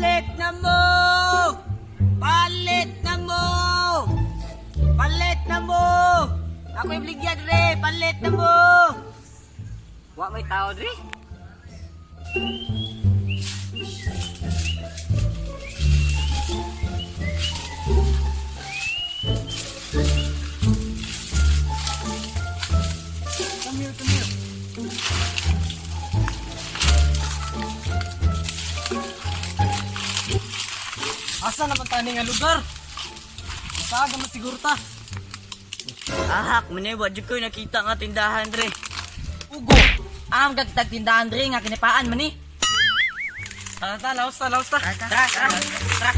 Palit na mo! Palit na mo! Palit na mo! Ako yung bligyan, Dre! Palit na mo! Wa may tao, Dre? Come here, come here. Asa na tani nga lugar? Saan ka siguro ta? Ahak, maniwa, dyan ko nakita nga tindahan, Dre. Ugo! Am kagtag tindahan, Dre, nga kinipaan man eh. Tara, laos ta. Tara.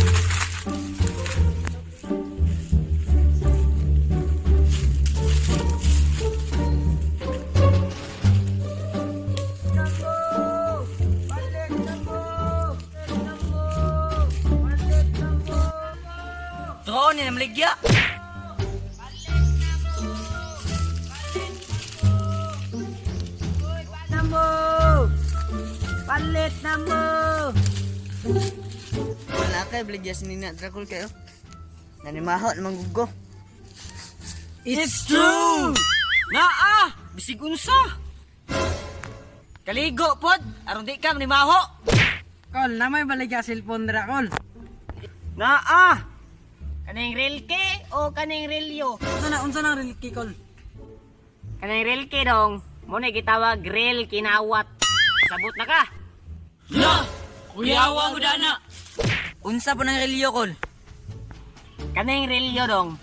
Troon, yan ang maligya. Palit na mo! Wala kayo, baligya si Nina Dracul kayo. Nanimaho naman gugo. It's true! Naa! Bisig unsa! Kaligo, pod! Aron di ka, manimaho! Kol, na may balik ka cellphone dra, Kol. Naa! Kaning rilke o kaning rilyo? Unsa na rin Kol? Kaning rilke dong, muna gitawag ril kinawat. Sabot na ka! La! Kuyawa mo dana! Unsa po ng rilyo, Kol? Kaning rilyo dong,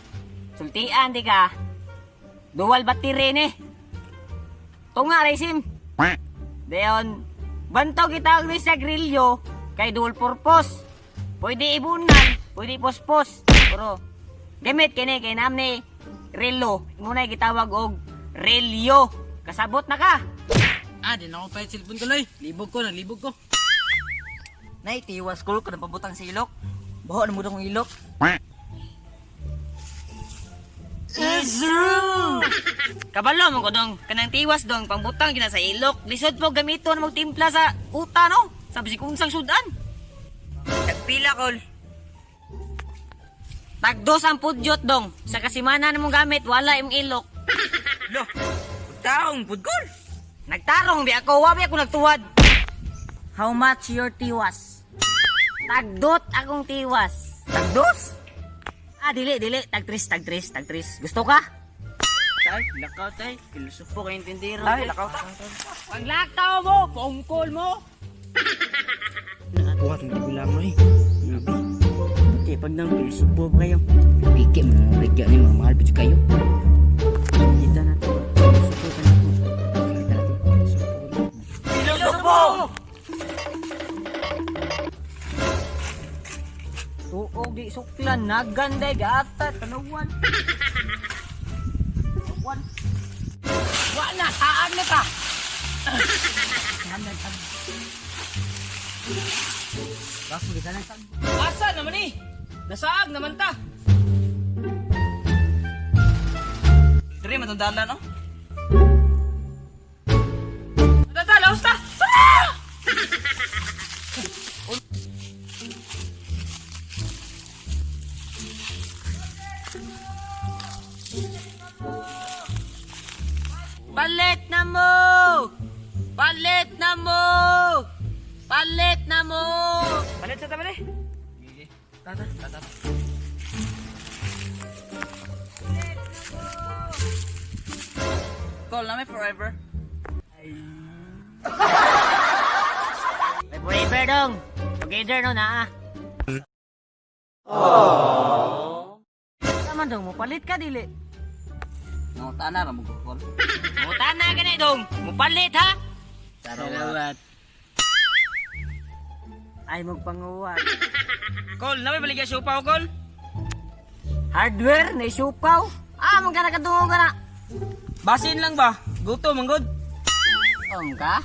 sultian di ka, dual battery ni. Tunga, Raisim. Deon, bantaw kita ni sa grilyo kay dual purpose. Pwede ibunan, pwede pospos. Pero gamit kini kay namni relo. Muna gitawag og relyo. Kasabot na ka. Di na ako pa yung cellphone ko, Loy. Naglibog ko. Nay, tiwas ko ka pabutang sa ilok. Baho na mo kong ilok. It's true! Kabalo mo ko dong, kanang tiwas dong, pangbutang kina sa ilok. Lisod po gamito na magtimpla sa uta, no? Sabi si kung sang sudan. Nagpila, Kol. Tagdos ang pudyot dong. Sa kasimana na mong gamit, wala yung ilok. Lo, taong budgol. Nagtarong, di ako, wabi ako nagtuwad. How much your tiwas? Tagdot akong tiwas. Tagdos? Dili. Tagtris. Gusto ka? Tay, lakaw tay. Kilusok po kayong tindero. Tay, lakaw ta. Paglakaw mo, phone call mo. Buhat mo bilang mo eh. Grabe. Okay, pag nang subo ba kayo? Piki mo na bigyan ni mga mahal pa kayo. Kita na ito. Subo ka na po. Pilusupo! Tuog di suklan, naganday, gatat, kanawan. Wala, saan na ka? Baso di ka na saan. Asa naman eh? Nasaag naman ta. Dere, matandala no? Matandala, usta! Palit na mo! Palit na mo! Palit na mo! Palit sa tabi eh. Tata. Call namin forever. May forever dong! Together no na ah. Tama dong, mupalit ka dili. No, tana ra mo call. Mutana ka na dong! Mupalit ha! Salamat. Ay magpanguwat. Call, namin baligya siya pa call. Hardware na isupaw. Magkana kadungo ka na. Basin lang ba? Guto, manggod. Ka?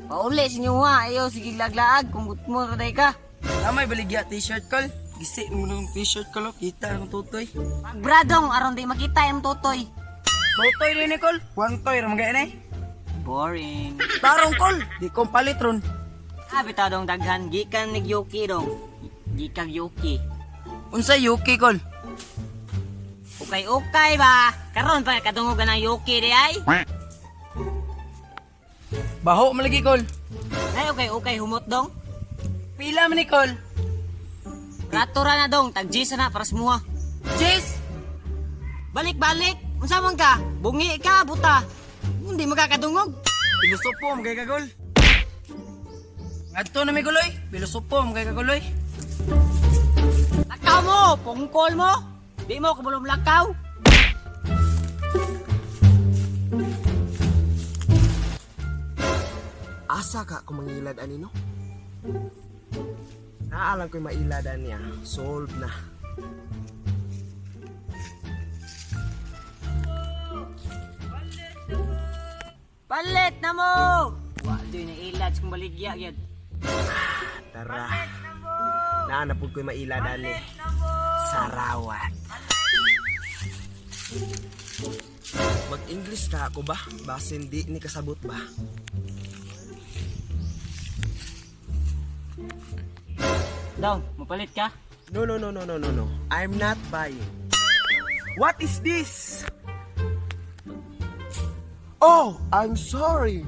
Pauli sinyo ha. Ayaw, sige laglaag. Kung gusto mo raday ka. Namay baligya t-shirt call. Gisi mo ng t-shirt call. Kita ang tutoy. Magbradong, aron di makita yung tutoy. Tutoy rin ni call. One toy, ramagay na eh. Boring. Tarong call. Di kong palit ron. bitaw dong daghan gikan nig Yuki dong. Gikag Yuki. Unsa Yuki kol? Ukay ba? Karon pa kadungogan ng Yuki di ay. Baho malagi kol. Ay okay humot dong. Pila man ni kol? Ratura na dong tag G's na para smuha. Jess. Balik. Unsa man ka? Bungi ka buta. Hindi magkakadungog. Pilosopom kay kagol. Adto na mi guloy. Pilosopom kay kaguloy. Lakaw mo, pungkol mo. Di mo kabulong lakaw. Asa ka kung mangilad ani no? Naalam ko'y mailadan niya. Solve na. Palit na mo. Wa doy na ilad kung baligya gyud. Tara. Naanapod ko'y mailadan ni. Sarawat. Mag-English ka ako ba? Basin di ni kasabot ba? Dong, mapalit ka? No. I'm not buying. What is this? Oh, I'm sorry.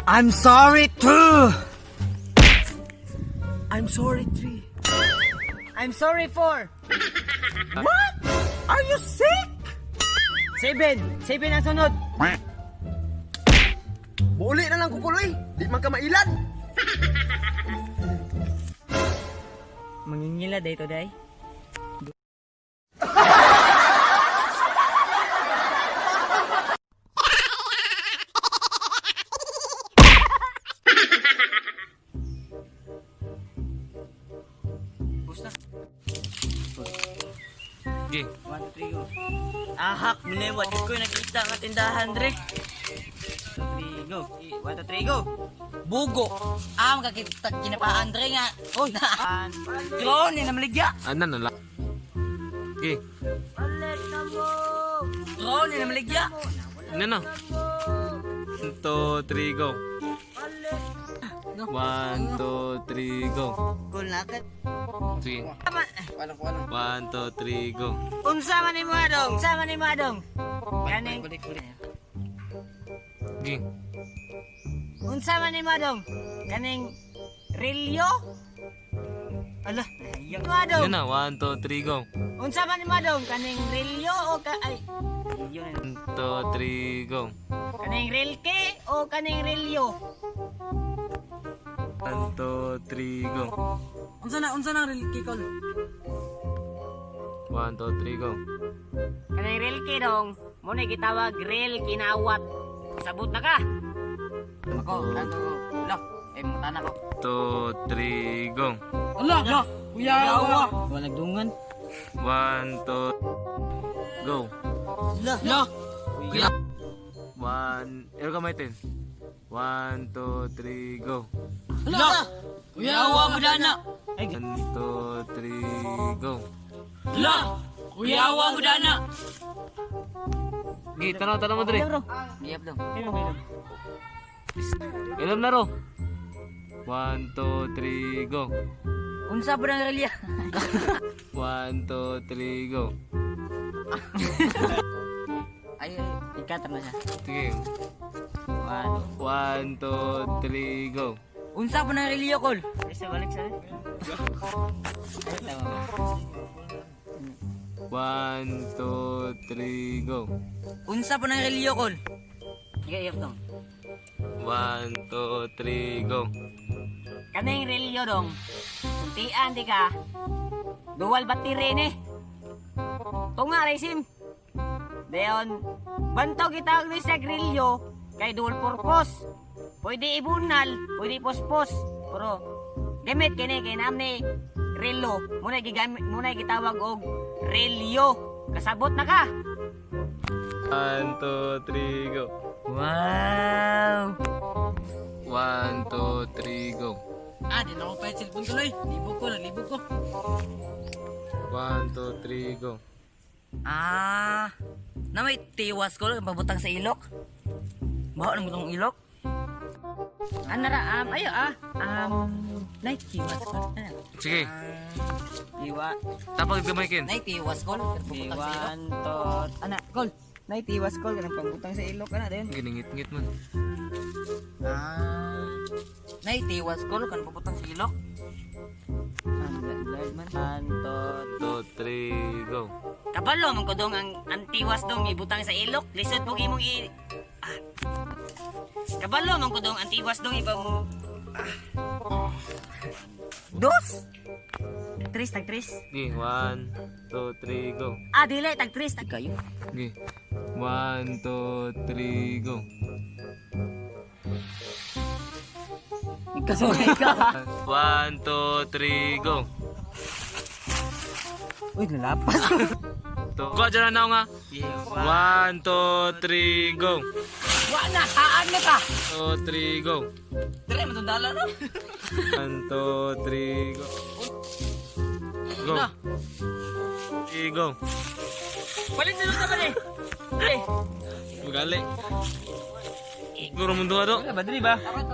I'm sorry too. I'm sorry, Tree. I'm sorry for. What? Are you sick? 7 ang sunod. Buli na lang kukuloy. Di man ka mailad. Mangingila dito day. Pusta. Gi. 1 2 3 go. Ahak, minewat ko nakita nga tindahan dre. 1 2 3 go. 1 2 3 go. Bugo. Makakita kinapaan dre nga. Oy. Drone ni namaligya. Anan na lang. Okay. Palit na mo. Drone ni namaligya. Ano na? 1, 2, 3, go. 1, 2, 3, go. Cool nakit. Sige. Tama. 1, 2, 3, go. Unsa man ni mo adong? Unsa man ni mo adong? Kaning Okay. unsa man ni mo adong? Kaning relyo? Ala, ayang mo adong. Yan na. 1, 2, 3, go. Unsa man ni mo adong? Kaning relyo o ka ay relyo na. 1, 2, 3, go. Kaning relke o kaning relyo? 1, 2, 3, go. Unsa na real kikol? 1, 2, 3, go. Kaning relke dong. Mo na gitawag rel kinawat. Sabot na ka. Ako, tanto ko. Lo, mutana ko. 2, 3, go. Ala, kuya. Wala dungan. 1, 2, go. La. Kuya. 1, ero ka may 10. 1, 2, 3, go. La. Kuya, awa mo dana. 1, 2, 3, go. La. Kuya, awa mo dana. Gi, tanaw mo dre. Giyap dong. Ilan na ro? 1, 2, 3, go. Unsa ba ng relya? 1, 2, 3, go. Ay, ikat na siya. Sige. 1, 2, 3, go. Unsa ba ng relyo kol? Isa balik sa. 1, 2, 3, go. Unsa pa ng relyo kol? Giyap dong. 1, 2, 3, go. Kaning relyo dong. Suntian di ka. Dual battery ni. Tunga racing. Dayon, bantaw kita og ni sa relyo kay dual purpose. Pwede ibunal, pwede pospos. Pero gamit kini kay namni relo. Muna gigamit, muna gitawag og relyo. Kasabot na ka. 1, 2, 3, go. Wow. 1, 2, 3, go. Di na ako pa cellphone tuloy. Naglibog ko. 1, 2, 3, go. Na may tiwas ko pabutang sa ilok. Baho nang butang ilok. Anara, ayo naik tiwas kol. Sige, Iwa, tapag gamay kin. naik tiwas kol. Iwan, tot. Anak, kol. Naik tiwas kol. Kanang pangutang sa ilok, anak, din. Giningit-ngit man. Naik tiwas kol. Kanang pangutang sa ilok. Lord man. Antot. 2, 3, go. Kabalo, man ko dong ang tiwas dong ibutang sa ilok. Lisod mo imong Kabalo, man ko dong ang tiwas dong ibang... Dos! Tris, tag tris. Sige, 1, 2, 3, go. Dili, tag tris, tag kayo. Sige, 1, 2, 3, go. Ikasungay ka. 1, 2, 3, go. Uy, nalapas. Go, dyan na ako nga. 1, 2, 3, go. Wa na, saan na ka? 2, 3, go. Dire, matundala no? 1, 2, 3, go. Go. 3, go. Balik na lang naman eh. Magali. Guru mundo ka do. Badri ba? 1,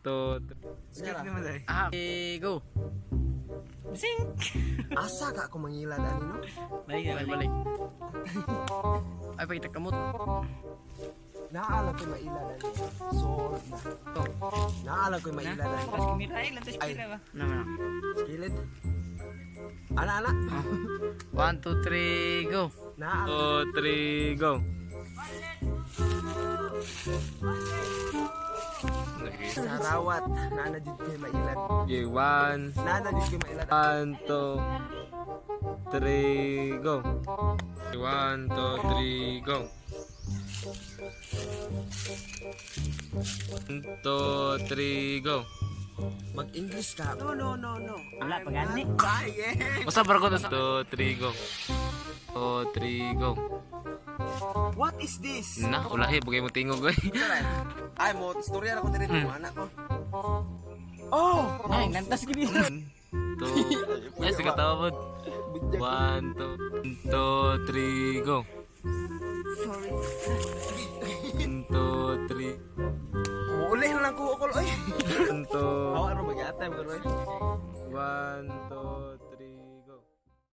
2, 3. Go. Sing. Asa ka ako mangilad ani no? Balik. Ay, pagkita kamot. Naalam ko mailad ani. Sword na. Naalam ko mailad ani. Pas kumiray, lantas Ay. pila ba? Naman. Skillet. Ana. 1, 2, 3, go. Naalam. 2, 3, go. Sarawat. Nana jud kay mailad. Okay, 1, Nana jud kay mailad. 1, 2, 3, go. 1, 2, 3, go. 1, 2, 3, go. Mag-English ka. No. Wala pa gani. Trying. Basta barko na 2, 3, go. 2, 3, go. What is this? Na, ulahi, bagay mo tingog eh. Ay mo, istorya na ko diri mo anak ko. Oh, Ay, lantas gini. 2, ay, sige tawad. 1, 2, 3, go. sorry.